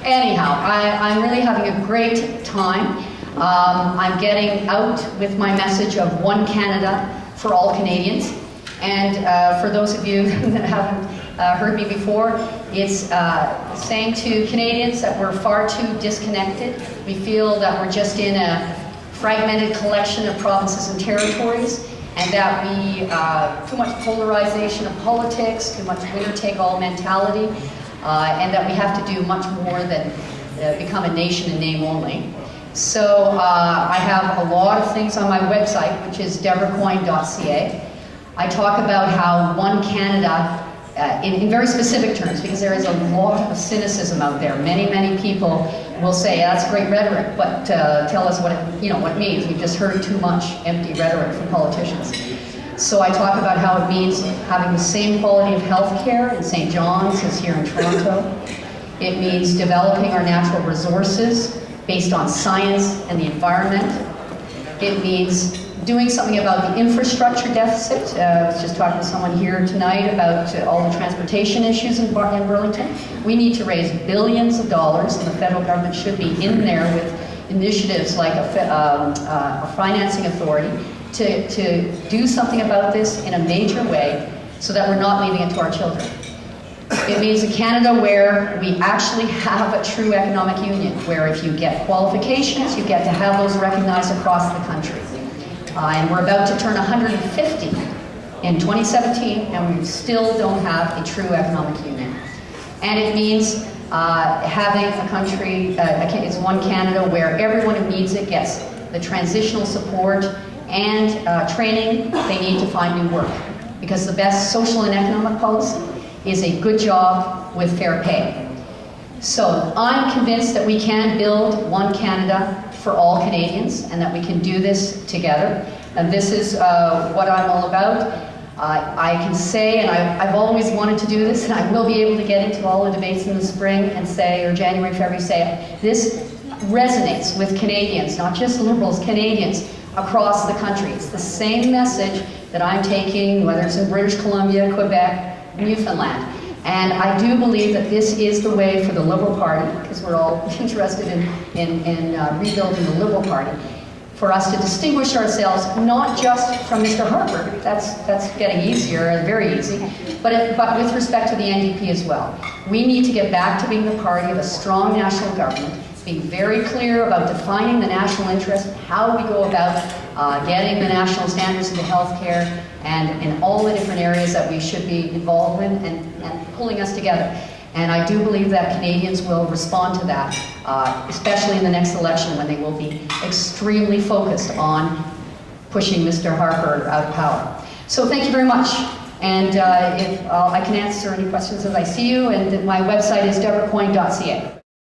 Anyhow, I'm really having a great time. I'm getting out with my message of one Canada for all Canadians. And for those of you that haven't heard me before, it's saying to Canadians that we're far too disconnected. We feel that we're just in a fragmented collection of provinces and territories, and that we, too much polarization of politics, too much winner-take-all mentality, and that we have to do much more than become a nation in name only. So I have a lot of things on my website, which is deborahcoyne.ca. I talk about how one Canada, in very specific terms, because there is a lot of cynicism out there. Many people will say, that's great rhetoric, but tell us what it means. We've just heard too much empty rhetoric from politicians. So I talk about how it means having the same quality of health care in St. John's as here in Toronto. It means developing our natural resources based on science and the environment. It means doing something about the infrastructure deficit. I was just talking to someone here tonight about all the transportation issues in Burlington. We need to raise billions of dollars, and the federal government should be in there with initiatives like a financing authority to do something about this in a major way so that we're not leaving it to our children. It means a Canada where we actually have a true economic union, where if you get qualifications, you get to have those recognized across the country. And we're about to turn 150 in 2017, and we still don't have a true economic union. And it means having a country, it's one Canada, where everyone who needs it gets the transitional support and training they need to find new work. Because the best social and economic policy is a good job with fair pay. So I'm convinced that we can build one Canada for all Canadians, and that we can do this together. And this is what I'm all about. I can say, and I've always wanted to do this, and I will be able to get into all the debates in the spring and say, or January, February, say, this resonates with Canadians, not just Liberals, Canadians across the country. It's the same message that I'm taking, whether it's in British Columbia, Quebec, Newfoundland. And I do believe that this is the way for the Liberal Party, because we're all interested in rebuilding the Liberal Party, for us to distinguish ourselves not just from Mr. Harper, that's getting easier, very easy, but with respect to the NDP as well. We need to get back to being the party of a strong national government, being very clear about defining the national interest, how we go about getting the national standards into healthcare, and in all the different areas that we should be involved in, and pulling us together. And I do believe that Canadians will respond to that, especially in the next election, when they will be extremely focused on pushing Mr. Harper out of power. So thank you very much. And if I can answer any questions as I see you, and my website is deborahcoyne.ca.